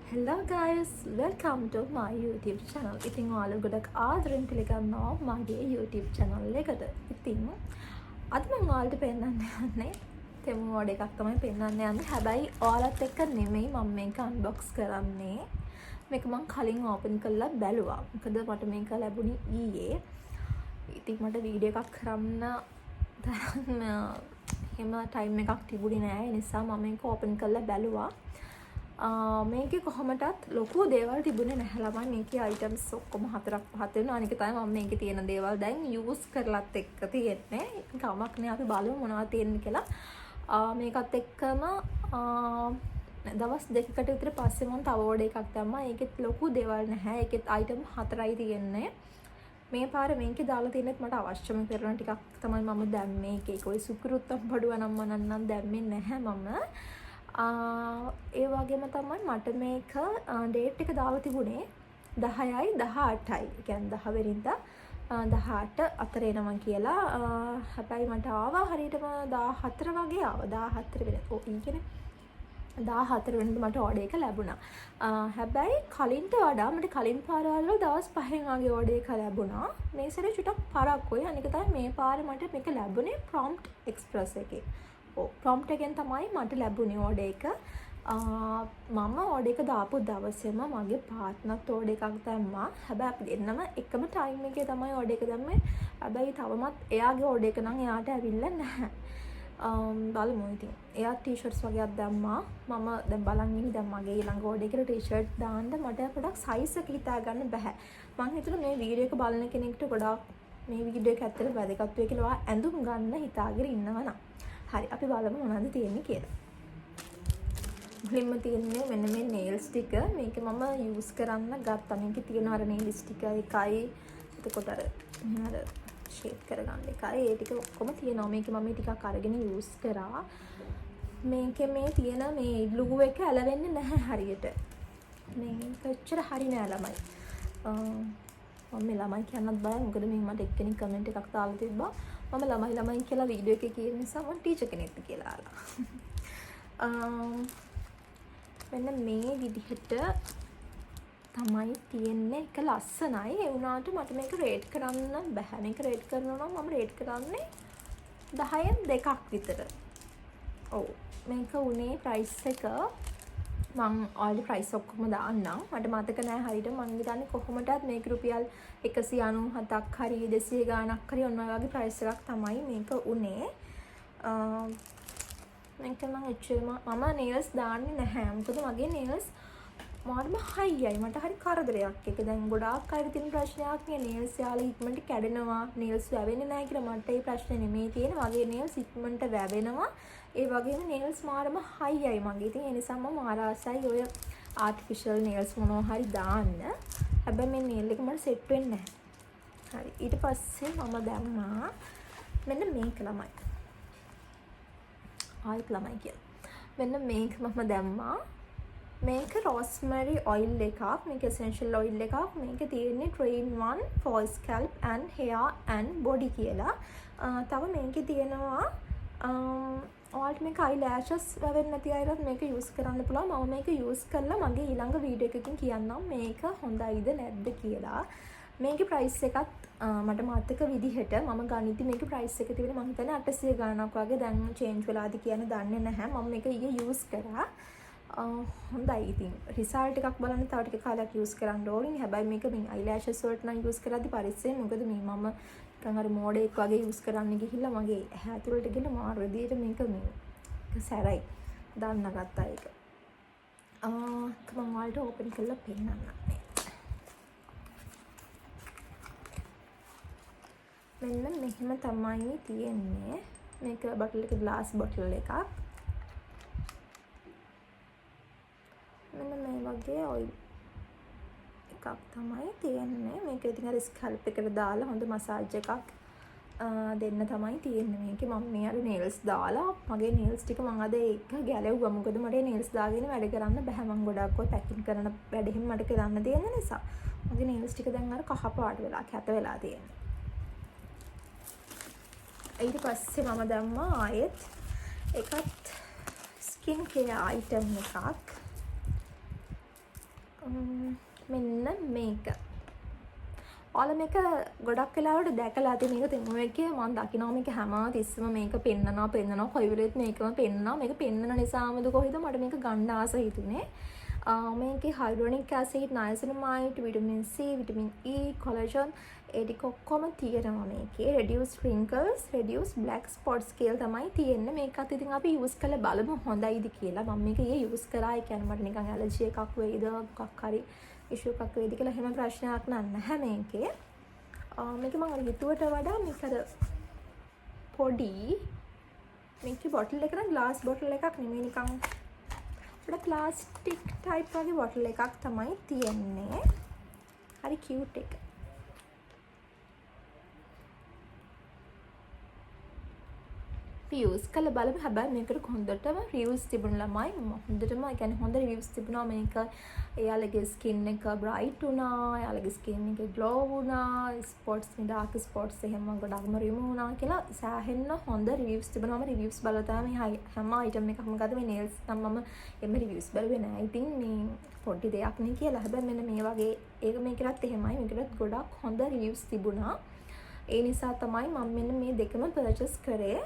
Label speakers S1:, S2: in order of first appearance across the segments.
S1: Hello guys, welcome to my YouTube channel. ඉතින් ඔයාලා ගොඩක් ආදරෙන් පිළිගන්නවා මගේ YouTube channel එකට. ඉතින් අද මම ඔයාලට පෙන්නන්න යන්නේ තෙමු මෝඩ් එකක් තමයි පෙන්නන්න යන්නේ. හැබැයි ඔයාලත් එක්ක නෙමෙයි මම මේක unbox කරන්නේ. මේක මම කලින් open කරලා බැලුවා. මොකද මට මේක ලැබුණේ ඊයේ. ඉතින් මට වීඩියෝ එකක් කරන්න තරම් එහෙම ටයිම් එකක් තිබුණේ නෑ. ඒ නිසා මම මේක open කරලා බැලුවා. මේකේ කොහොමටත් ලොකු දේවල් තිබුණේ නැහැ ළමයි. මේකේ අයිටම්ස් ඔක්කොම 4ක් 5ක් තියෙනවා. අනික තමයි මම මේකේ තියෙන දේවල් දැන් යූස් කරලත් එක්ක තියෙන්නේ. කමක් නෑ අපි බලමු මොනවද තියෙන්නේ කියලා. මේකත් එක්කම දවස් දෙකකට විතර පස්සේ මම තව ඕඩර් එකක් දැම්මා. ඒකෙත් ලොකු දේවල් නැහැ. ඒකෙත් අයිටම් 4යි තියෙන්නේ. මේ පාර මේකේ දාලා තියෙනෙත් මට අවශ්‍යම කරන ටිකක් තමයි මම දැම්මේ. ඒකේ කොයි සුකුරුත්තම් බඩුව නම් මනන්නම් දැම්මේ නැහැ මම. ඒ වගේම තමයි මට මේක ඩේට් එක දාලා තිබුණේ 10යි 18යි. ඒ කියන්නේ 10 වෙනිදා 18 අතර එනවා කියලා. හැබැයි මට ආවා හරියටම 14 වගේ ආවා. 14 වෙනිදා. ඔව් ඒ කියන්නේ 14 වෙනිදා මට ඕඩර් එක ලැබුණා. හැබැයි කලින්ට වඩා මට කලින් පාරවල දවස් 5න් වගේ ඕඩර් එක ලැබුණා. මේ සැරේ චුට්ටක් පරක්කුයි. අනික තමයි මේ පාරේ මට මේක ලැබුණේ ප්‍රොම්ප්ට් එක්ස්ප්‍රස් එකේ. ප්‍රොම්ප්ට් එකෙන් තමයි මට ලැබුණේ ඕඩර් එක. මම ඕඩර් එක දාපු දවසේම මගේ පාර්ට්නර්ත් ඕඩර් එකක් දැම්මා. හැබැයි අපි දෙන්නම එකම ටයිම් එකේ තමයි ඕඩර් එක දැම්මේ. හැබැයි තවමත් එයාගේ ඕඩර් එක නම් එයාට ඇවිල්ලා නැහැ. බලමු ඉතින්. එයා ටී-ෂර්ට්ස් වගේක් දැම්මා. මම දැන් බලන් ඉන්නේ දැන් මගේ ඊළඟ ඕඩර් එකට ටී-ෂර්ට් දාන්න මට පොඩක් සයිස් එක හිතා ගන්න බෑ. මම හිතුවා මේ වීඩියෝ එක බලන කෙනෙක්ට ගොඩාක් මේ වීඩියෝ එක ඇත්තට වැදගත් වෙයි කියලා ඇඳුම් ගන්න හිතාගෙන ඉන්නවා නම්. හරි අපි බලමු මොනවද තියෙන්නේ කියලා. මුලින්ම තියෙන්නේ මෙන්න මේ nails ටික. මේක මම යූස් කරන්න ගත්තා. මේකේ තියෙන අර nails ටික එකයි. එතකොට අර මෙහෙම අර ෂේප් කරගන්න එකයි. ඒ ටික ඔක්කොම තියෙනවා. මේක මම ටිකක් අරගෙන යූස් කරා. මේකේ මේ තියෙන මේ glue එක ඇලවෙන්නේ නැහැ හරියට. මේක ඇත්තට හරි නෑ ළමයි. මම ළමයි කියන්නත් බයයි. මොකද මේ මට එක්කෙනෙක් කමෙන්ට් එකක් දාලා තිබ්බා. මම ළමයි කියලා වීඩියෝ එකේ කියන නිසා මම ටීචර් කෙනෙක්ට කියලා ආලා. මෙන්න මේ විදිහට තමයි තියෙන්නේ. එක ලස්සනයි. ඒ වුණාට මට මේක රේට් කරන්න බෑ. මේක රේට් කරනවා නම් මම රේට් කරන්නේ 10න් 2ක් විතර. ඔව්. මේක උනේ ප්‍රයිස් එක මම ඔයාලගේ ප්‍රයිස් ඔක්කොම දාන්නම්. මට මතක නෑ හරියට. මම හිතන්නේ කොහොමදත් මේක රුපියල් 197ක් හරි 200 ගාණක් හරි ඔන්න ඔය වගේ ප්‍රයිස් එකක් තමයි මේක උනේ. මේක නම් ඇක්චුවලිම මම nails දාන්නේ නැහැ. මොකද මගේ nails මාර්ම හයියයි. මට හරි කරදරයක්. ඒක දැන් ගොඩාක් අය තියෙන ප්‍රශ්නයක් නේ nails යාලා ඉක්මනට කැඩෙනවා. nails වැවෙන්නේ නැහැ කියලා මට ඒ ප්‍රශ්නේ නෙමෙයි තියෙන්නේ. මගේ nails ඉක්මනට වැවෙනවා. ඒ වගේම nails මාරම හයියයි මගේ. ඉතින් ඒ නිසා මම ආසයි ඔය artificial nails මොනවා හරි දාන්න. හැබැයි මේ nail එක මට සෙට් වෙන්නේ නැහැ. හරි. ඊට පස්සේ මම දැම්මා මෙන්න මේක ළමයි. ආයිත් ළමයි කියලා. මෙන්න මේක මම දැම්මා. මේක rosemary oil එකක්. මේක essential oil එකක්. මේක තියෙන්නේ train 1 for scalp and hair and body කියලා. තව මේකේ තියෙනවා ඔයාලට මේක eyelashes වැවෙන්නේ නැති අයවත් මේක use කරන්න පුළුවන්. මම මේක use කරලා මගේ ඊළඟ වීඩියෝ එකකින් කියන්නම් මේක හොඳයිද නැද්ද කියලා. මේකේ price එකත් මට මතක විදිහට මම ගණිතي මේකේ price එක තිබුණේ මම හිතන්නේ 800 ගාණක් වගේ. දැන් change වෙලාද කියන්නේ දන්නේ නැහැ. මම මේක ඊයේ use කරා. හොඳයි. ඉතින් රිසල්ට් එකක් බලන්න තව ටික කාලයක් යූස් කරන්න ඕනේ. හැබැයි මේක මේ අයිලෑෂස් වලට නම් යූස් කරද්දි පරිස්සමෙන්. මොකද මේ මම නිකන් අර මෝඩෙක් වගේ යූස් කරන්න ගිහිල්ලා මගේ ඇහැ ඇතුළට ගිහිල්ලා මාර විදියට මේක මේ සැරයි. දාන්න ගත්තා ඒක. මම ඔයාලට ඕපන් කරලා පෙන්නන්නම්. මෙන්න මෙහෙම තමයි තියෙන්නේ. මේක බොටල් එක ග්ලාස් බොටල් එකක්. මෙන්න මේ වගේ ඔයිල් එකක් තමයි තියෙන්නේ. මේක ඉතින් අර ස්කැල්ප් එකට දාලා හොඳ මසාජ් එකක් දෙන්න තමයි තියෙන්නේ මේකේ. මම මේ අර nails දාලා මගේ nails ටික මම අද ඒක ගැලෙව්වා. මොකද මට nails දාගෙන වැඩ කරන්න බෑ. මම ගොඩක් ඔය පැකින් කරන වැඩ හිම මට කරන්න තියෙන නිසා මගේ nails ටික දැන් අර කහ පාට වෙලා කැත වෙලා තියෙනවා. ඊට පස්සේ මම දැම්මා ආයෙත් එකත් skin care item එකක්. මෙන්න මේක. ඔයාලා මේක ගොඩක් වෙලාවට දැකලා ඇති මේක තෙමු එකේ මම දකිනවා මේක හැම තිස්සෙම මේක පෙන්නනවා කොයි වෙලෙත් මේකම පෙන්නනවා. මේක පෙන්නන නිසාමද කොහෙද මට මේක ගන්න ආස හිතුනේ. මේකේ hyaluronic acid, niacinamide, vitamin C, vitamin E, collagen ඒ ටික ඔක්කොම තියෙනවා මේකේ. reduce wrinkles, reduce black spots කියලා තමයි තියෙන්නේ. මේකත් ඉතින් අපි යූස් කරලා බලමු හොඳයිද කියලා. මම මේක ඊයේ යූස් කරා. ඒ කියන්නේ මට නිකන් ඇලර්ජි එකක් වෙයිද මොකක් හරි ඉෂුව එකක් වෙයිද කියලා එහෙම ප්‍රශ්නයක් නැහැ මේකේ. මේක මම අර හිතුවට වඩා මේක අර පොඩි මේකේ බොටල් එක නම් ග්ලාස් බොටල් එකක් නෙමෙයි නිකන් පොඩ ප්ලාස්ටික් ටයිප් වගේ බොටල් එකක් තමයි තියෙන්නේ. හරි කියුට් එක. රිව්ස් කරලා බලමු. හැබැයි මේකට හොඳටම රිව්ස් තිබුණ ළමයි හොඳටම ඒ කියන්නේ හොඳ රිව්ස් තිබුණා. මේක එයාලගේ ස්කින් එක බ්‍රයිට් වුණා, එයාලගේ ස්කින් එක ග්ලෝ වුණා, ස්පොට්ස් ඩාර්ක් ස්පොට්ස් එහෙම ගොඩක්ම රිමූව් වුණා කියලා සෑහෙන්න හොඳ රිව්ස් තිබුණා. මම රිව්ස් බලලා තමයි මේ හැම අයිටම් එකක්ම ගත්තා. මේ නේල්ස් නම් මම එම්ම රිව්ස් බලුවේ නෑ. ඉතින් මේ පොඩි දෙයක් නේ කියලා. හැබැයි මෙන්න මේ වගේ ඒක මේකටත් එහෙමයි. මේකටත් ගොඩක් හොඳ රිව්ස් තිබුණා. ඒ නිසා තමයි මම මෙන්න මේ දෙකම පර්චේස් කරේ.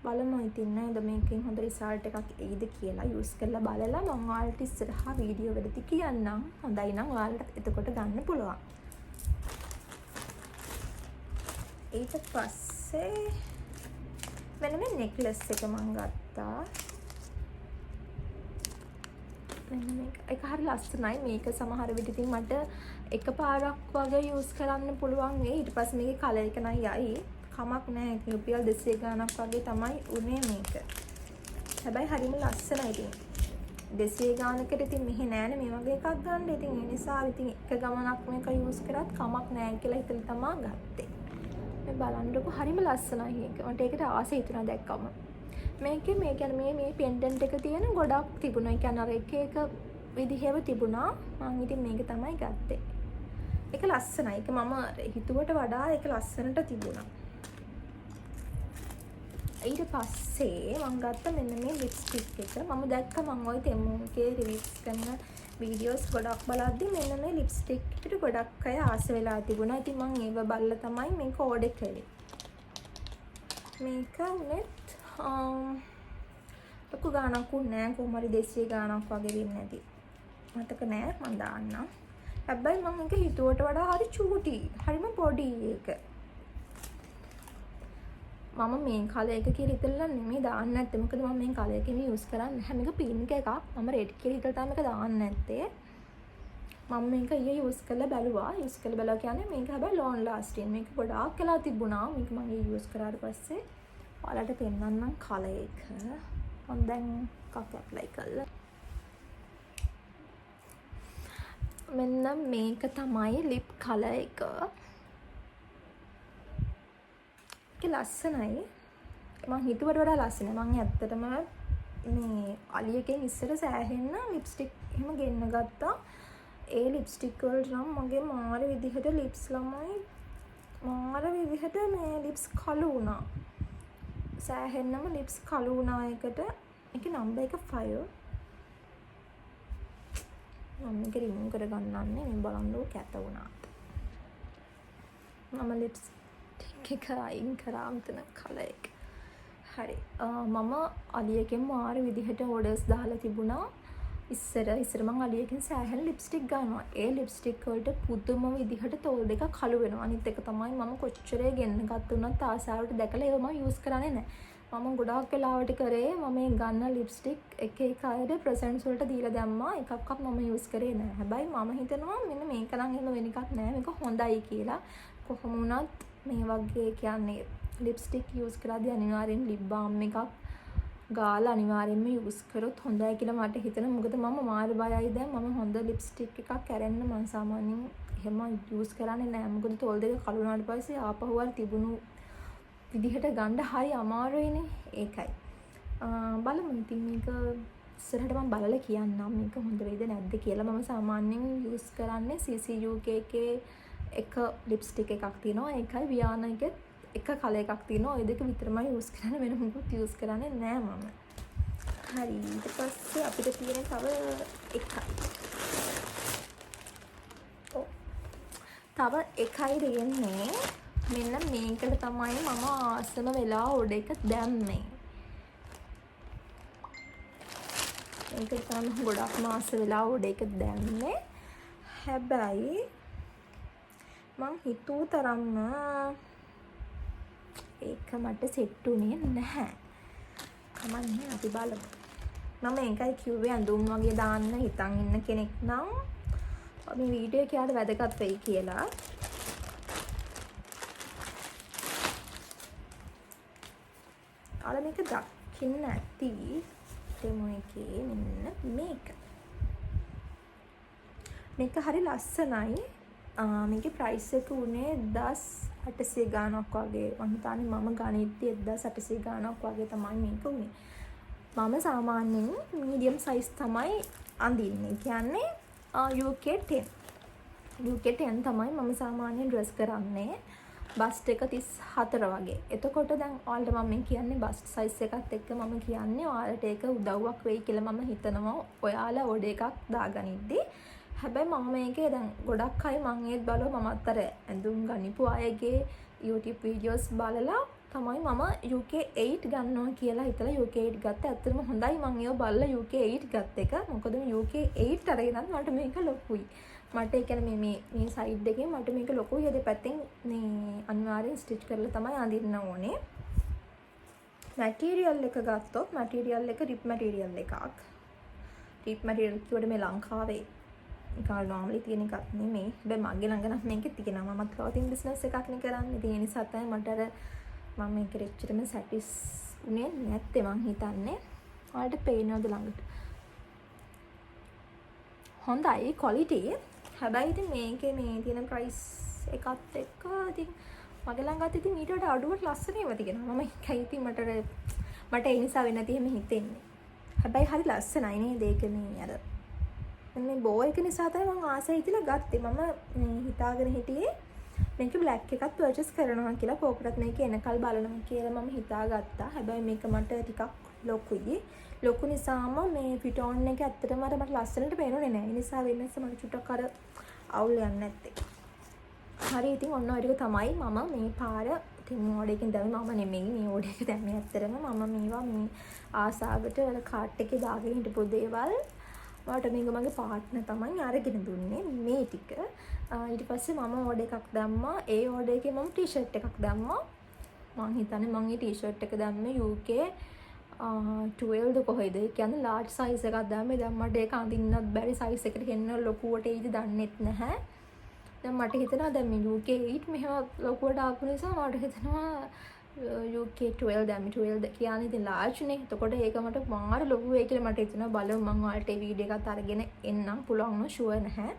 S1: බලමු ඉතින් නේද මේකෙන් හොඳ රිසල්ට් එකක් එයිද කියලා යූස් කරලා බලලා මම ඔයාලට ඉස්සරහා වීඩියෝ වලදී කියන්නම්. හොඳයි නම් ඔයාලට එතකොට ගන්න පුළුවන්. ඊට පස්සේ මෙන්න මේ නෙක්ලස් එක මම ගත්තා. මෙන්න මේක. ඒක හරි ලස්සනයි. මේක සමහර විට ඉතින් මට එකපාරක් වගේ යූස් කරන්න පුළුවන් වෙයි. ඊට පස්සේ මේකේ කලර් එක නයි යයි. කමක් නැහැ. රුපියල් 200 ගාණක් වගේ තමයි උනේ මේක. හැබැයි හරිම ලස්සනයි ඉතින්. 200 ගාණකට ඉතින් මෙහි නෑනේ මේ වගේ එකක් ගන්න. ඉතින් ඒ නිසා ඉතින් එක ගමනක් මේක යූස් කරත් කමක් නැහැ කියලා හිතලා තමයි ගත්තේ. මේ බලන්නකො හරිම ලස්සනයි මේක. මට ඒකට ආසයි හිතුණා දැක්කම. මේකේ මේ කියන්නේ මේ පෙන්ඩන්ට් එක තියෙන ගොඩක් තිබුණා. ඒ කියන්නේ අර එක එක විදිහේව තිබුණා. මම ඉතින් මේක තමයි ගත්තේ. ඒක ලස්සනයි. ඒක මම හිතුවට වඩා ඒක ලස්සනට තිබුණා. ඊට පස්සේ මම ගත්ත මෙන්න මේ ලිප්ස්ටික් එක. මම දැක්ක මම ওই තෙමුගේ රිවිව්ස් කරන වීඩියෝස් ගොඩක් බලද්දි මෙන්න මේ ලිප්ස්ටික් එකට ගොඩක් අය ආස වෙලා තිබුණා. ඉතින් මම ඒව බලලා තමයි මේක ඕඩර් කළේ. මේක උනේත් ලොකු ගාණක් උන්නේ නැහැ. කොහොම හරි 200 ගාණක් වගේ වෙන්නේ නැති. මතක නෑ මම දාන්නම්. හැබැයි මම මේක හිතුවට වඩා හරි චූටි. හරිම පොඩි ඒක. මම මේ කලර් එක කියලා හිතලා නෙමෙයි දාන්න නැත්තේ. මොකද මම මේ කලර් එකෙම යූස් කරන්නේ නැහැ. මේක පින්ක් එකක්. මම රෙඩ් කියලා හිතලා තමයි මේක දාන්න නැත්තේ. මම මේක ඊයේ යූස් කරලා බැලුවා. යූස් කරලා බැලුවා කියන්නේ මේක හැබැයි ලොන් ලාස්ටින්. මේක ගොඩාක් වෙලා තිබුණා. මේක මම යූස් කරාට පස්සේ ඔයාලට පෙන්නන්නම් කලර් එක. මම දැන් කක් ඇප්ලයි කළා. මෙන්න මේක තමයි ලිප් කලර් එක. ලස්සනයි. මම හිතුවට වඩා ලස්සනයි. මම ඇත්තටම මේ අලියකින් ඉස්සර සෑහෙන්න ලිප්ස්ටික් එහෙම ගෙන්න ගත්තා. ඒ ලිප්ස්ටික් වලට නම් මගේ මාර විදිහට ලිප්ස් ළමයි මාර විදිහට මේ ලිප්ස් කළු වුණා. සෑහෙන්නම ලිප්ස් කළු වුණා එකට. ඒකේ නම්බර් එක 5. මම මේක රිමූව් කරගන්නන්නේ. මේ බලන්නකො කැත වුණා. මම ලිප්ස් එක අයින් කරා මෙතන කලර් එක. හරි. මම අලියකින් මාර විදිහට ඕඩර්ස් දාලා තිබුණා. ඉස්සර මම අලියකින් සෑහෙන ලිප්ස්ටික් ගන්නවා. ඒ ලිප්ස්ටික් වලට පුදුම විදිහට තෝල් දෙක කළු වෙනවා. අනිත් එක තමයි මම කොච්චරේ ගෙන්න ගත්තුනත් ආසාවට දැකලා ඒව මම යූස් කරන්නේ නැහැ. මම ගොඩාක් වෙලාවට කරේ මම මේ ගන්න ලිප්ස්ටික් එක එක අයද ප්‍රසන්ට්ස් වලට දීලා දැම්මා. එකක්වත් මම යූස් කරේ නැහැ. හැබැයි මම හිතනවා මෙන්න මේක නම් එහෙම වෙන එකක් නෑ. මේක හොඳයි කියලා. කොහොම වුණත් මේ වගේ කියන්නේ ලිප්ස්ටික් යූස් කරද්දී අනිවාර්යෙන් ලිප් බාම් එකක් ගාලා අනිවාර්යෙන්ම යූස් කරොත් හොඳයි කියලා මට හිතෙනවා. මොකද මම මාර බයයි දැන් මම හොඳ ලිප්ස්ටික් එකක් කැරෙන්න මම සාමාන්‍යයෙන් එහෙම යූස් කරන්නේ නැහැ. මොකද තෝල් දෙක කළු වුණාට පස්සේ ආපහු අර තිබුණු විදිහට ගන්න හරි අමාරුයිනේ. ඒකයි. බලමු ඉතින් මේක ඉස්සරහට මම බලලා කියන්නම් මේක හොඳ වෙයිද නැද්ද කියලා. මම සාමාන්‍යයෙන් යූස් කරන්නේ CCUK එකේ එක ලිප්ස්ටික් එකක් තියෙනවා. ඒකයි වියානා එකේ එක කලර් එකක් තියෙනවා. ওই දෙක විතරමයි යූස් කරන්නේ. වෙන මොකුත් යූස් කරන්නේ නෑ මම. හරි. ඊට පස්සේ අපිට තියෙන තව එකයි. තව එකයි දෙන්නේ. මෙන්න මේකට තමයි මම ආසම වෙලා ඕඩර් එක දැම්මේ. මේකට තමයි ගොඩක්ම ආස වෙලා ඕඩර් එක දැම්මේ. හැබැයි මං හිතූ තරම්ම ඒක මට සෙට් උනේ නැහැ. කමන්නේ අපි බලමු. මම ඒකයි කිව්වේ ඇඳුම් වගේ දාන්න හිතන් ඉන්න කෙනෙක් නම් මේ වීඩියෝ එක යාට වැදගත් වෙයි කියලා. අර මේක දකින්න ඇති ඩෙමෝ එකේ මෙන්න මේක. මේක හරි ලස්සනයි. මේකේ ප්‍රයිස් එක උනේ 1800 ගාණක් වගේ. මම හිතන්නේ මම ගණිතේ 1800 ගාණක් වගේ තමයි මේක උනේ. මම සාමාන්‍යයෙන් මීඩියම් සයිස් තමයි අඳින්නේ. කියන්නේ UK 10. UK 10 තමයි මම සාමාන්‍යයෙන් ඩ්‍රෙස් කරන්නේ. බස්ට් එක 34 වගේ. එතකොට දැන් ඔයාලට මම මේ කියන්නේ බස්ට් සයිස් එකත් එක්ක මම කියන්නේ ඔයාලට ඒක උදව්වක් වෙයි කියලා මම හිතනවා. ඔයාලා ඕඩර් එකක් දාගනිද්දි. හැබැයි මම මේකේ දැන් ගොඩක් අය මම ඒත් බලුවා මමත් අර ඇඳුම් ගනිපු අයගේ YouTube videos බලලා තමයි මම UK 8 ගන්නවා කියලා හිතලා UK 8 ගත්තා. ඇත්තටම හොඳයි මම ඒව බලලා UK 8 ගත්ත එක. මොකද UK 8 අරගෙනත් මට මේක ලොකුයි. මට ඒ කියන්නේ මේ සයිඩ් එකේ මට මේක ලොකුයි. ඒ දෙපැත්තෙන් මේ අනිවාර්යෙන් ස්ටිච් කරලා තමයි අඳින්න ඕනේ. මැටීරියල් එක ගත්තොත් මැටීරියල් එක රිප් මැටීරියල් එකක්. රිප් මැටීරියල් කියවට මේ ලංකාවේ නිකන් normally තියෙන එකක් නෙමෙයි. හැබැයි මගේ ළඟ නම් මේක තියෙනවා. මමත් clothing business එකක් නේ කරන්නේ. ඉතින් ඒ නිසා තමයි මට අර මම මේක රෙච්චරම සැටිස් උනේ නැත්තේ මං හිතන්නේ. ඔයාලට පේනවද ළඟට? හොඳයි quality. හැබැයි ඉතින් මේකේ මේ තියෙන ප්‍රයිස් එකත් එක්ක ඉතින් මගේ ළඟත් ඉතින් ඊට වඩා අඩුවට ලස්සන ඒවා තියෙනවා. මම ඒකයි ඉතින් මට ඒ නිසා වෙන්නේ නැති එහෙම හිතෙන්නේ. හැබැයි හරි ලස්සනයි නේද ඒක මේ අර මේ බෝ එක නිසා තමයි මම ආසයි හිතලා ගත්තේ. මම මේ හිතාගෙන හිටියේ මේක බ්ලැක් එකක් පර්චේස් කරනවා කියලා. කෝකටත් මේක එනකල් බලනවා කියලා මම හිතාගත්තා. හැබැයි මේක මට ටිකක් ලොකුයි. ලොකු නිසාම මේ ෆිටෝන් එක ඇත්තටම මට ලස්සනට පේනුනේ නැහැ. ඒ නිසා වෙනස මට චුට්ටක් අර අවුල් යන්නේ නැත්තේ. හරි ඉතින් ඔන්න ඔය ටික තමයි මම මේ පාර ඉතින් ඕඩර් එකෙන් දැම්මේ. මම නෙමෙයි මේ ඕඩර් එක දැම්මේ ඇත්තටම. මම මේවා මේ ආසාවට වල කාට් එකේ දාගෙන හිටපු දේවල් මට මේක මගේ පාර්ට්නර් තමයි අරගෙන දුන්නේ මේ ටික. ඊට පස්සේ මම ඕඩර් එකක් දැම්මා. ඒ ඕඩර් එකේ මම ටී-ෂර්ට් එකක් දැම්මා. මම හිතන්නේ මම මේ ටී-ෂර්ට් එක දැම්මේ UK 12ද කොහෙද? ඒ කියන්නේ large size එකක් දැම්මේ. දැන් මට ඒක අඳින්නත් බැරි size එකකට ගෙන්න ලොකුවට එයිද දන්නෙත් නැහැ. දැන් මට හිතෙනවා දැන් මේ UK 8 මෙහෙම ලොකුවට ආපු නිසා මට හිතෙනවා UK 12 දැන් 12 කියන්නේ ඉතින් large නේ. එතකොට ඒක මට මාර ලොකු වෙයි කියලා මට හිතෙනවා. බලමු මම ඔයාලට ඒ වීඩියෝ එකත් අරගෙන එන්නම්. පුළුවන් නම් ෂුවර් නැහැ.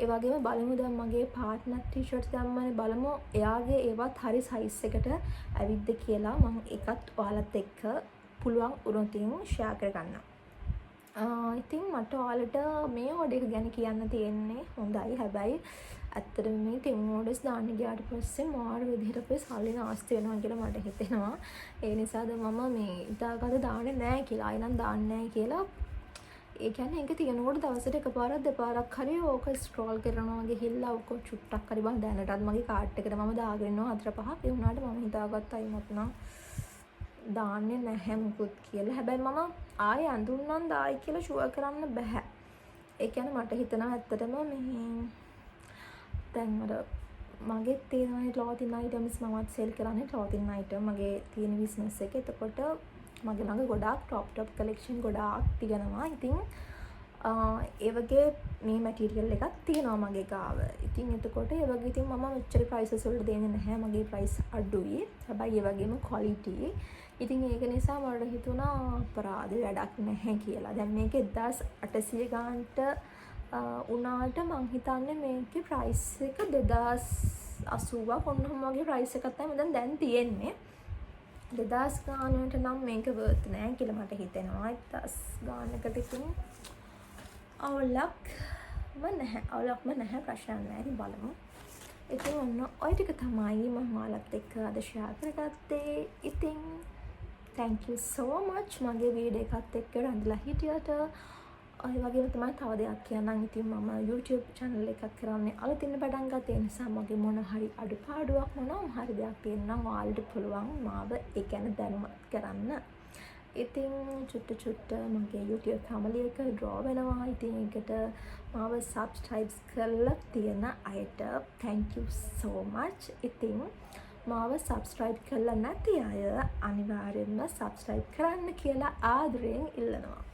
S1: ඒ වගේම බලමු දැන් මගේ පාර්ට්නර් ටී-ෂර්ට් දැම්මනේ. බලමු එයාගේ ඒවත් හරි සයිස් එකට ඇවිද්ද කියලා. මම ඒකත් ඔයාලත් එක්ක පුළුවන් වුණොත් ෂෙයා කරගන්නම්. ඉතින් මට ඔයාලට මේ ඕඩර් එක ගැන කියන්න තියෙන්නේ හොඳයි. හැබැයි ඇත්තටම මේ ටිම් ඕඩර්ස් දාන්න ගියාට පස්සේ මාර විදිහට අපේ සල්ලි නාස්ති වෙනවා කියලා මට හිතෙනවා. ඒ නිසාද මම මේ ඉතාලකට දාන්නේ නැහැ කියලා. ආයෙනම් දාන්නේ නැහැ කියලා. ඒ කියන්නේ ඒක තියෙනකොට දවසට එකපාරක් දෙපාරක් හරි ඕක ස්ක්‍රෝල් කරනවා ගිහිල්ලා ඕක චුට්ටක් හරි බං දැනටත් මගේ කාට් එකට මම දාගෙන ඉන්නවා 4-5. ඒ වුණාට මම හිතාගත්තා අයිමත් නම් දාන්නේ නැහැ මුකුත් කියලා. හැබැයි මම ආයෙ අඳුන්නම් දායි කියලා ෂුවර් කරන්න බෑ. ඒ කියන්නේ මට හිතෙනවා ඇත්තටම මේ දැන් අර මගේ තියෙන clothing items මමත් sell කරන්නේ clothing item මගේ තියෙන business එකේ. එතකොට මගේ ළඟ ගොඩාක් top collection ගොඩාක් තියෙනවා. ඉතින් ඒ වගේ මේ material එකක් තියෙනවා මගේ ගාව. ඉතින් එතකොට ඒ වගේ ඉතින් මම මෙච්චර prices වලට දෙන්නේ නැහැ. මගේ price අඩුයි. හැබැයි ඒ වගේම quality. ඉතින් ඒක නිසා මට හිතුණා අපරාධ වැඩක් නැහැ කියලා. දැන් මේක 1800 ගානට උනාට මං හිතන්නේ මේකේ ප්‍රයිස් එක 2080ක් ඔන්නම වගේ ප්‍රයිස් එකක් තමයි දැන් තියෙන්නේ. 2000 ගානකට නම් මේක worth නෑ කියලා මට හිතෙනවා. 1000 ගානකට ඉතින් අවුලක්ම නැහැ ප්‍රශ්න නැහැ. ඉතින් බලමු. ඉතින් ඔන්න ඔය ටික තමයි මම ඔයාලත් එක්ක අද ෂෙයා කරගත්තේ. ඉතින් thank you so much මගේ වීඩියෝ එකත් එක්ක රැඳලා හිටියට. ඔය වගේම තමයි තව දෙයක් කියන්නම්. ඉතින් මම YouTube channel එකක් කරන්නේ අලුතින් පටන් ගත්ත නිසා මගේ මොන හරි අඩුපාඩුවක් මොනවා හරි දෙයක් තියෙනවා නම් ඔයාලට පුළුවන් මාව ඒ ගැන දැනුවත් කරන්න. ඉතින් චුට්ට මගේ YouTube family එක draw වෙනවා. ඉතින් ඒකට මාව subscribe කරලා තියෙන අයට thank you so much. ඉතින් මාව subscribe කරලා නැති අය අනිවාර්යෙන්ම subscribe කරන්න කියලා ආදරයෙන් ඉල්ලනවා.